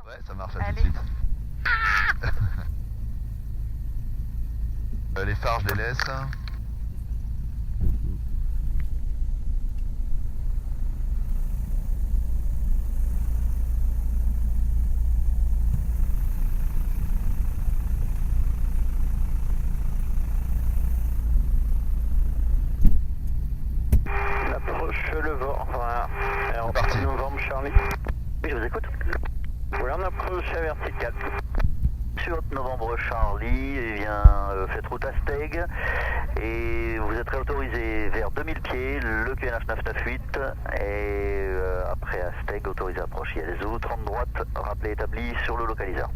Ouais, ça marche, à tout de Allez. suite. Les phares, je les laisse. L'approche le vent, voilà. Alors, Parti. novembre Charlie. Oui, je vous écoute. Voilà, on approche à verticale. Sur novembre Charlie, eh bien, faites route à Steg et vous êtes réautorisé vers 2000 pieds, le QNH 998 et après à Steg, autorisé à approcher. Il y a des eaux, 30 droite, rappelé établi sur le localiseur.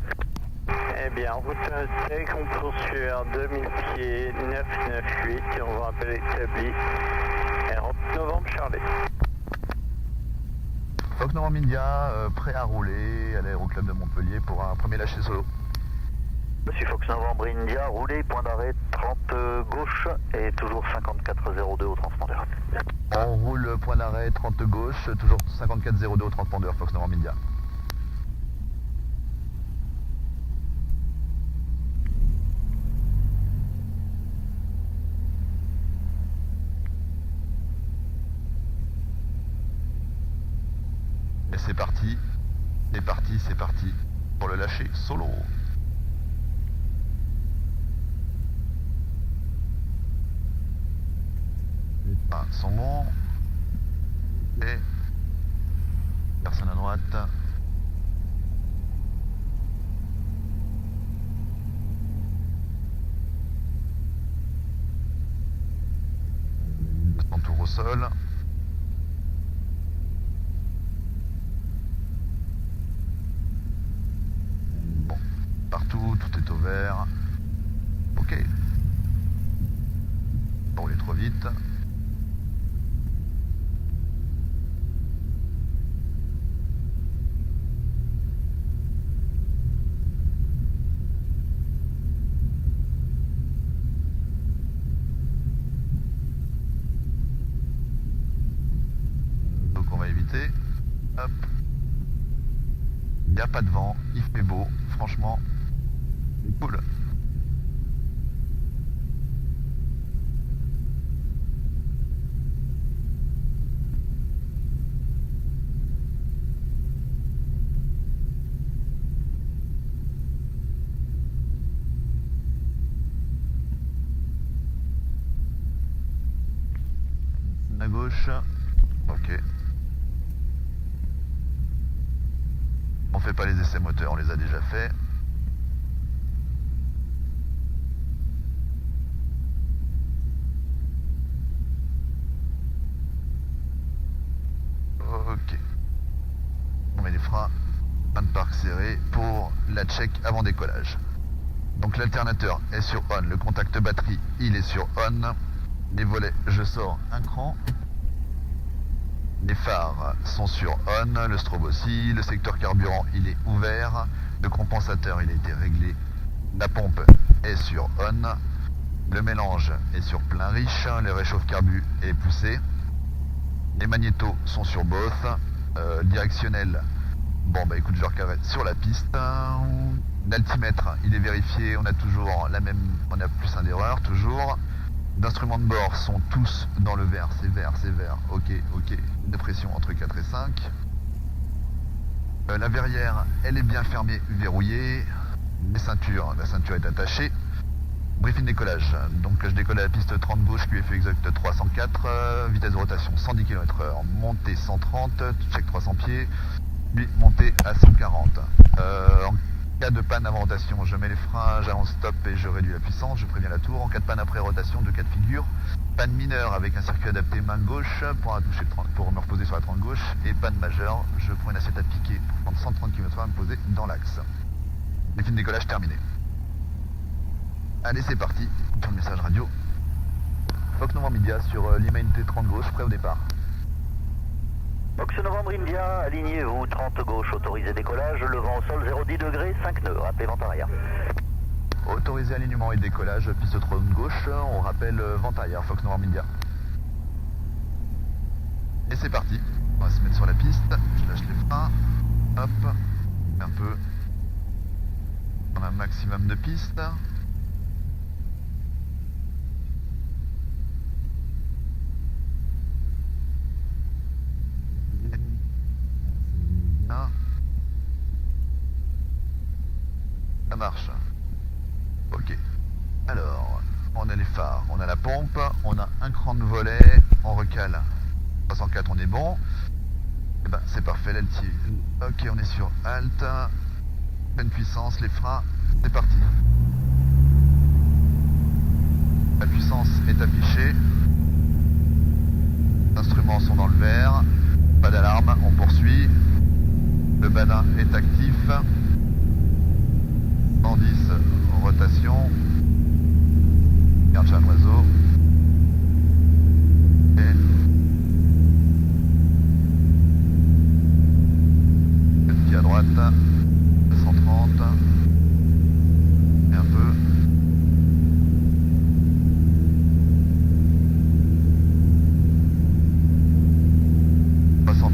Eh bien, en route à Steg, on poursuit vers 2000 pieds, 998 et on va rappeler établi. Alors, novembre Charlie. Fox Novembre India, prêt à rouler à l'aéroclub de Montpellier pour un premier lâcher solo. Monsieur Fox Novembre India, roulez, point d'arrêt 30 gauche et toujours 5402 au transpondeur. On roule point d'arrêt 30 gauche, toujours 5402 au transpondeur Fox Novembre India. Et c'est parti, c'est parti pour le lâcher solo. Les freins sont bons. Et personne à droite. On tour au sol. Bon, partout, tout est au vert. Ok. Pas rouler trop vite. Donc on va éviter. Hop. Il n'y a pas de vent, il fait beau, franchement, c'est cool. À gauche, ok. On fait pas les essais moteurs, on les a déjà fait. Ok. On met les freins, fin de parc serré pour la check avant décollage. Donc l'alternateur est sur on, le contact batterie il est sur on. Les volets, je sors un cran. Les phares sont sur on, le strobe aussi, le secteur carburant il est ouvert, le compensateur il a été réglé, la pompe est sur on, le mélange est sur plein riche, le réchauffe-carbu est poussé, les magnétos sont sur both, directionnel, bon bah écoute je recarre sur la piste, l'altimètre il est vérifié, on a toujours la même, on a plus un d'erreur toujours. Les instruments de bord sont tous dans le vert, c'est vert, ok, de pression entre 4 et 5. La verrière, elle est bien fermée, verrouillée. Les ceintures, la ceinture est attachée. Briefing décollage, donc je décolle à la piste 30 gauche, QFE exact 304, vitesse de rotation 110 km/h, montée 130, check 300 pieds, puis montée à 140. En cas de panne avant rotation, je mets les freins, j'avance stop et je réduis la puissance, je préviens la tour. En cas de panne après rotation, deux cas de figure. Panne mineure avec un circuit adapté main gauche pour me reposer sur la 30 gauche. Et panne majeure, je prends une assiette à piquer pour prendre 130 km/h à me poser dans l'axe. Les films de décollage terminés. Allez, c'est parti sur le message radio. Fox Novembre India sur Lima NT 30 gauche, prêt au départ. Fox Novembre India, alignez-vous 30 gauche, autorisé décollage, le vent au sol 0,10 degrés, 5 nœuds, rappelez vent arrière. Autorisé alignement et décollage, piste 30 gauche, on rappelle vent arrière, Fox Novembre India. Et c'est parti, on va se mettre sur la piste, je lâche les freins, hop, Un peu. On a un maximum de pistes. Bien. Ça marche. Ok. Alors, on a les phares, on a la pompe, on a un cran de volet, on recale. 304, on est bon. Et ben, c'est parfait, l'alti. Ok, on est sur Alt. Pleine puissance, les freins, c'est parti. La puissance est affichée. Les instruments sont dans le vert. Pas d'alarme, on poursuit. Le badin est actif. 110 rotation. Regarde un oiseau. Et le petit à droite. 230. Et un peu.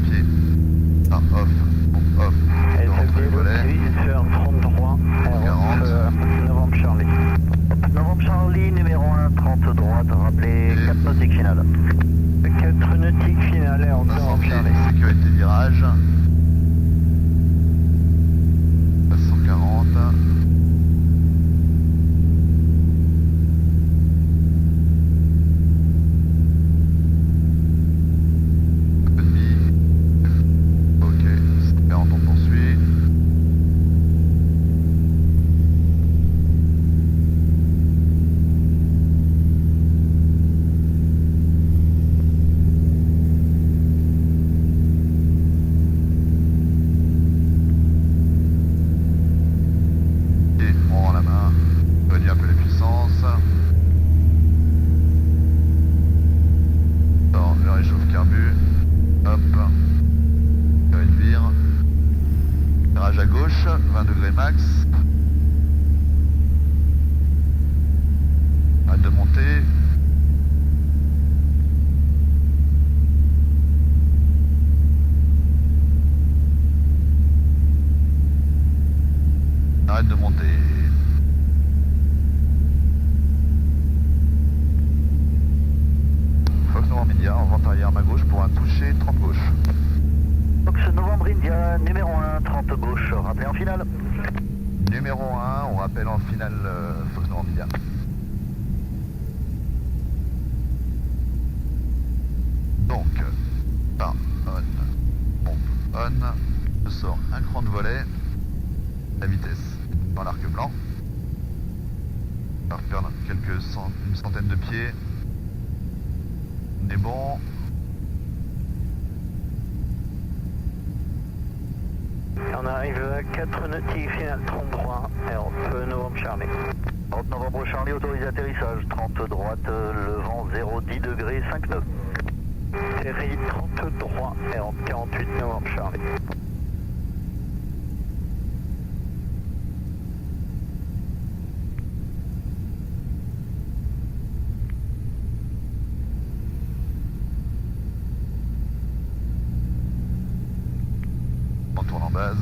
Pieds. Ah, off. Off. Et Entre les volets. sur 33, 40. Novembre Charlie. Novembre Charlie, numéro 1, 30 droite, rappelez Et 4 nautiques finales. 4 nautiques finales et en 500 Novembre pieds, Charlie. sécurité virage. 140. Ok, 40, on poursuit. Et on rend la main, on réduit un peu les puissances. Attends, le réchauffe carbu. Hop. Réduire. Virage à gauche, 20 degrés max. Arrête de monter. Arrête de monter. Fox Novembre India, en vente arrière main gauche pour un toucher 30 gauche. Fox Novembre India, numéro 1, 30 gauche, rappelez en finale. Numéro 1, on rappelle en finale Fox Novembre India. Donc, par on, pompe on, je sors un cran de volet, la vitesse dans l'arc blanc. On va reperdre une centaine de pieds. On est bon. Et on arrive à 4 nautiques finales 33 et on peut Novembre Charlie. 30 Novembre Charlie, autorisé atterrissage, 30 droite, le vent 0,10 degrés, 5 nœuds. Série 33 et en 48 Novembre Charlie. On tourne en base.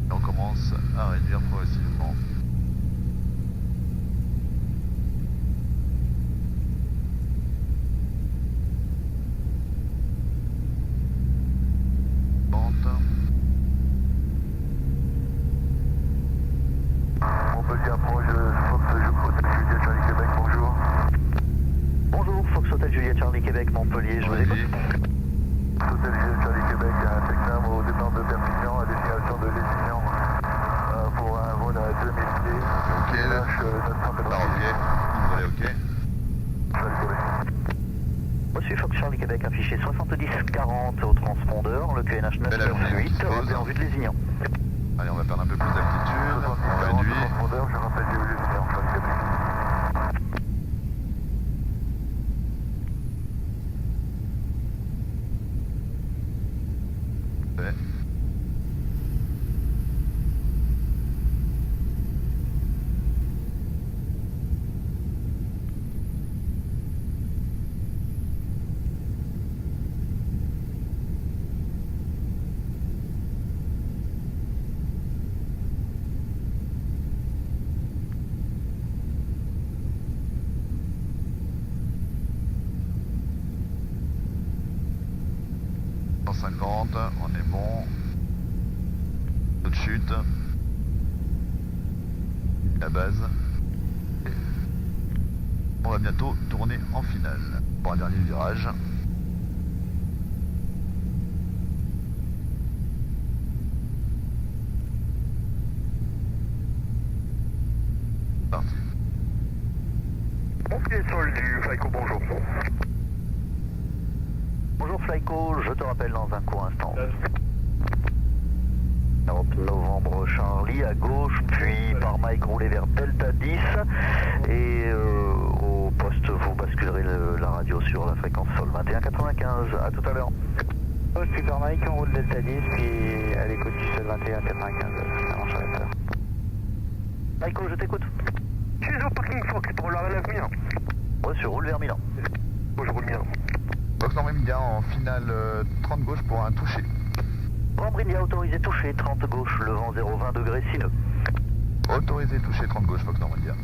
Et on commence à réduire progressivement. Montpellier approche, Fox Juliette Charlie Québec, bonjour. Bonjour, Fox Hotel Juliette Charlie Québec, Montpellier, je vous écoute. Fox Hotel Juliette Charlie Québec, un Texam au départ de Perpignan, à destination de Lézignan, pour un vol à 2000 pieds. Ok, là. Ok. Volet ok. Reçu Fox Charlie Québec, affiché 70-40 au transpondeur, le QNH Belle allongée, 998, on se pose. rappelez en vue de Lézignan. Allez, on va perdre un peu plus d'altitude. On réduit. Je rappelle du Lézignan, Charlie Québec. Ouais. 150, on est bon. Autre chute. La base. Et on va bientôt tourner en finale pour un dernier virage. Parti. On fait sol du Flyco, bonjour. Bonjour Flyco, je te rappelle dans un court instant. Europe Novembre Charlie à gauche, puis par Mike roulez vers Delta 10 et au poste vous basculerez la radio sur la fréquence sol 2195. À tout à l'heure. Je suis par Mike, on roule Delta 10, puis à l'écoute du sol 2195, ça marchera tout à l'heure. Michael, je t'écoute. Je suis au parking Fox pour la relève Milan. Ouais, je roule vers Milan. Moi je roule Milan. Fox Normand India en finale 30 gauche pour un toucher. Rambrindia autorisé touché 30 gauche, le vent 0,20 degrés sineux. Autorisé toucher 30 gauche, Fox Normand India.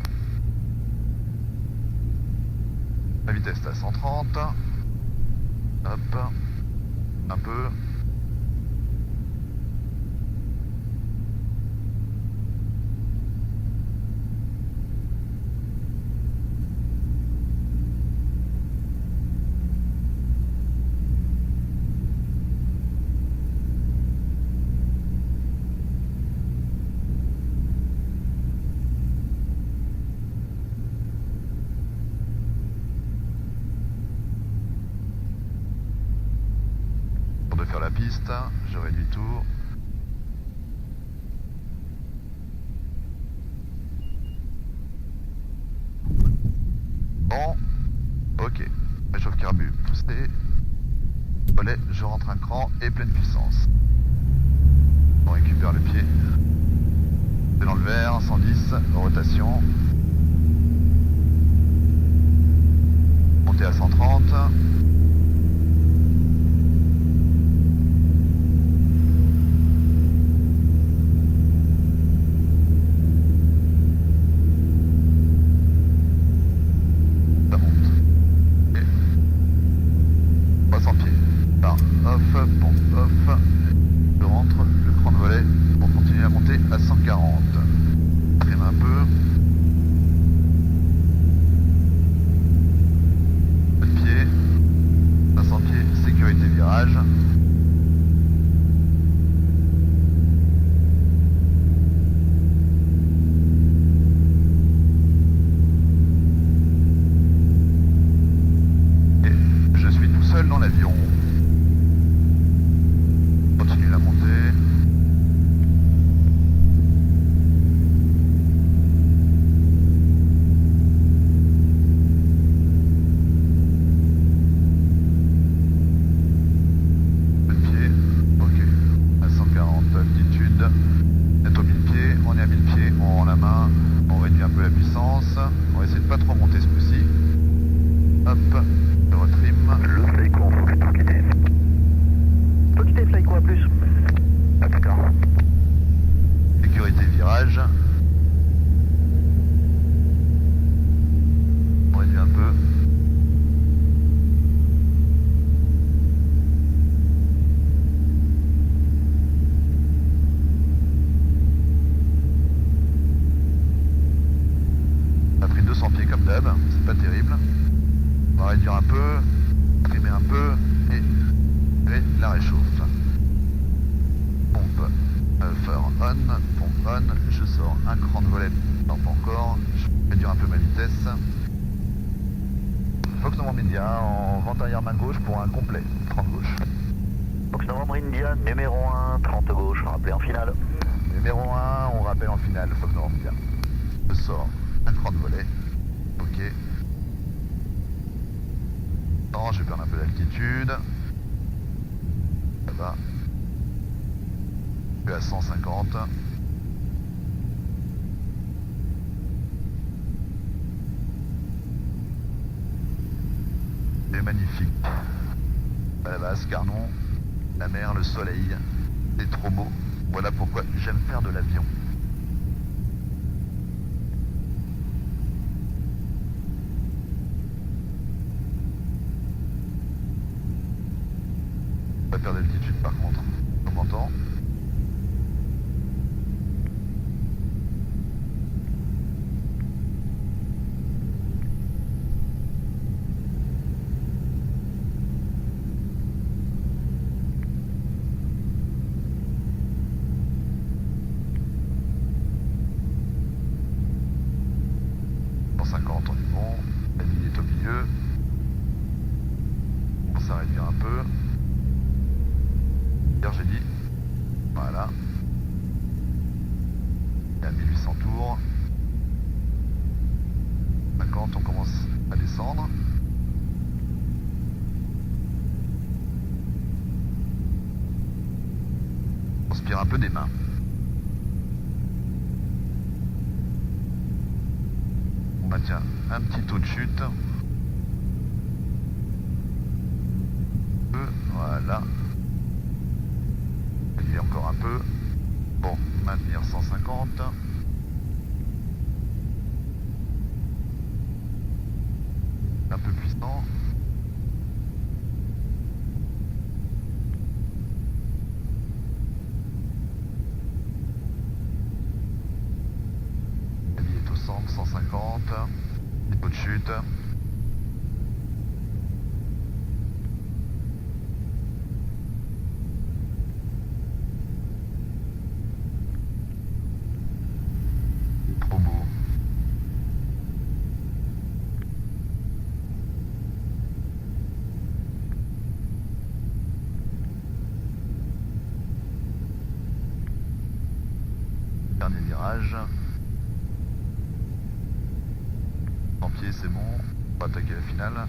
La vitesse est à 130. Hop. Un peu. De faire la piste, je réduis tout. Bon, ok. Réchauffe carbu poussé. Volet, je rentre un cran et pleine puissance. On récupère le pied. C'est dans le vert, 110, rotation. Montée à 130. Ça monte. Et 300 pieds. Là, off, pompe off. Je rentre le cran de volet pour continuer à monter à 140. Trim un peu. Peu de pied. 500 pieds, sécurité virage. Et je suis tout seul dans l'avion. Continue la montée. Le pied, ok. À 140 d'altitude. Bientôt 1000 pieds. On est à 1000 pieds. On rend la main. On réduit un peu la puissance. On va essayer de pas trop monter ce coup-ci. Hop. Je retrim. Le Flyco, faut que tu quittes. Peux quitter Flyco à plus. À plus tard. Sécurité virage. On réduit un peu. On a pris 200 pieds comme d'hab, c'est pas terrible. On va réduire un peu, trimer un peu et la réchauffe. Pompe on, je sors un cran de volet, non pas encore, je réduire un peu ma vitesse. Fox Novembre India en vente arrière main gauche pour un complet, 30 gauche. Fox Novembre India, numéro 1, 30 gauche, rappelé en finale. Numéro 1, on rappelle en finale, Fox Novembre India. Je sors un cran de volet, ok. Non, je vais perdre un peu d'altitude. Ça va. Je suis à 150. C'est magnifique. À la base, Carnon, la mer, le soleil, c'est trop beau. Voilà pourquoi j'aime faire de l'avion. Pas perdre d'altitude par contre. On m'entend. J'ai dit, voilà, et à 1800 tours, 50, on commence à descendre. On transpire un peu des mains. On maintient un petit taux de chute. Voilà. Encore un peu. Bon, maintenir 150. Un peu puissant. Il est au centre, 150. Niveau de chute. Dernier virage. En pied, c'est bon. On va attaquer la finale.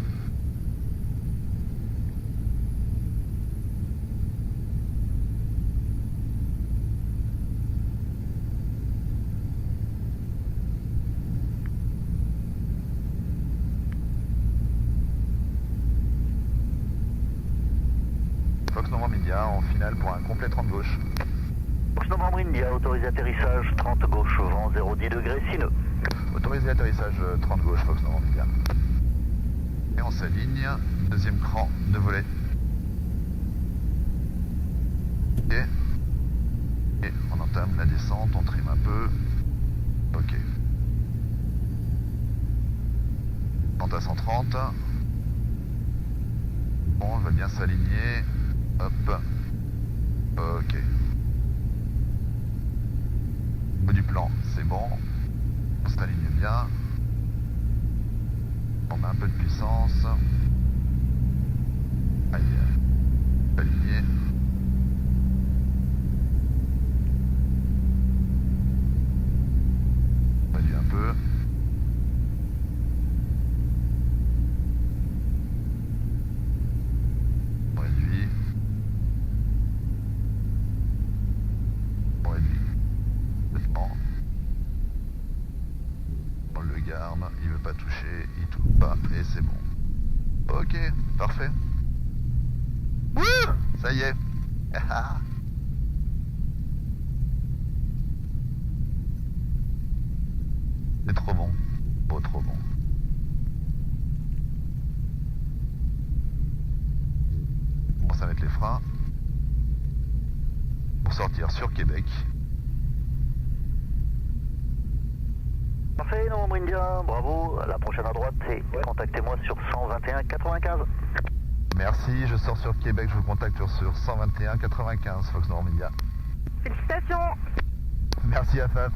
Fox Novembre India en finale pour un complet 30 gauche. Fox Novembre India, autorisé atterrissage 30 gauche, vent 010 degrés sineux. Autorisé atterrissage 30 gauche, Fox Novembre India. Et on s'aligne, deuxième cran de volet. Et on entame la descente, on trime un peu. Ok. Pente à 130. Bon, on va bien s'aligner. Hop. Ok. Au bout du plan, c'est bon. On s'aligne bien. On met un peu de puissance. Aïe. Aligné. Réduit un peu. On réduit. On réduit. Doucement. On le garde, il veut pas toucher, il touche pas et c'est bon. Ok, parfait. Wouh, ça y est. C'est trop bon. Oh, trop bon. On commence à mettre les freins pour sortir sur Québec. Parfait, Novembre India, bravo. La prochaine à droite, c'est contactez-moi sur 121 95. Merci, je sors sur Québec, je vous contacte sur 121 95, Fox Novembre India. Félicitations. Merci Afaf.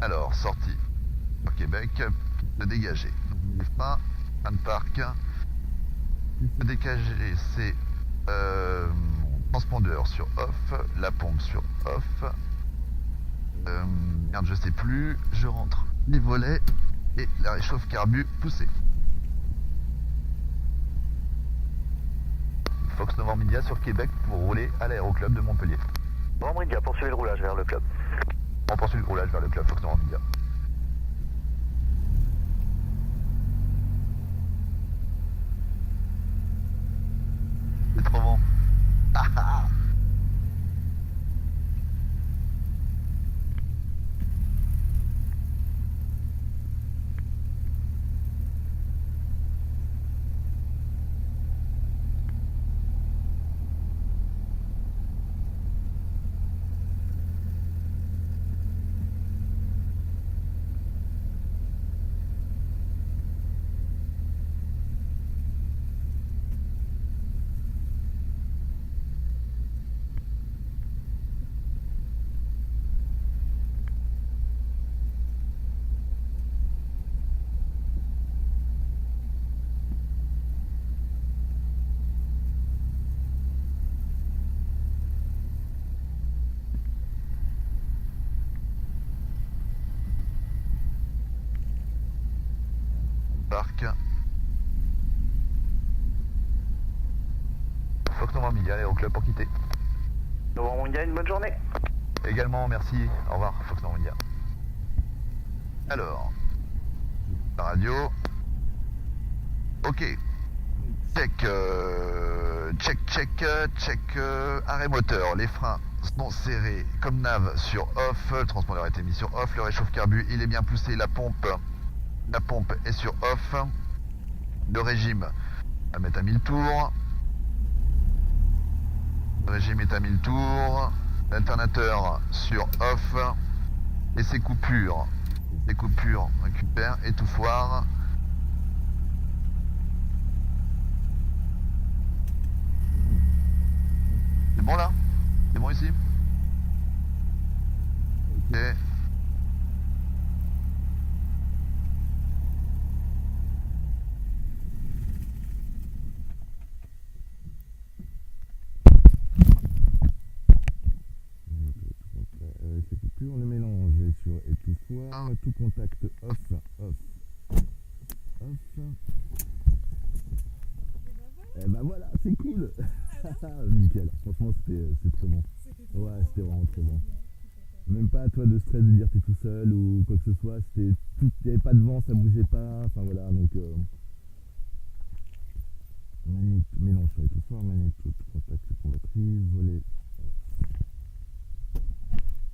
Alors, sortie sur Québec, de dégager. Les freins, fin de parc. Le dégager, c'est transpondeur sur off, la pompe sur off. Merde, je sais plus, je rentre les volets et la réchauffe carbu poussée. Fox Novembre India sur Québec pour rouler à l'aéroclub de Montpellier. Novembre India, poursuivez le roulage vers le club. On poursuit le roulage vers le club Fox Novembre India. C'est trop bon. Shark. Fox Novembre India, l'aéroclub pour quitter. Novembre India, une bonne journée. Également, merci. Au revoir, Fox Novembre India. Alors, la radio. Ok. Check, arrêt moteur. Les freins sont serrés comme nav sur off. Le transpondeur est mis sur off. Le réchauffe carbu, il est bien poussé. La pompe est sur off. Le régime à mettre à 1000 tours. Le régime est à 1000 tours. L'alternateur sur off. Et ses coupures récupère étouffoir. C'est bon là? C'est bon ici? Ok. Ces coupures, le mélange est sur étouffoir, tout contact off. Et ben voilà, c'est cool. Nickel, franchement c'est trop bon. Ouais, c'était vraiment trop bon. Même pas toi de stress de dire t'es tout seul ou quoi que ce soit, il n'y avait pas de vent, ça bougeait pas, enfin voilà, donc mélange sur étouffoir, magnéto, tout contact converti, volet.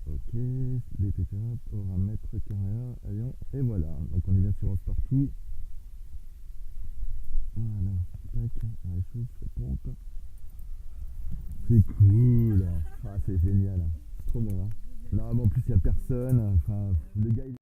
Ok, DTT, paramètre, carrière, avion, et voilà, donc on est bien sur off partout. Voilà, tac, réchauffe, pompe. C'est cool, ah, c'est génial, c'est trop bon. Hein. Là, en plus il n'y a personne, enfin, le gars il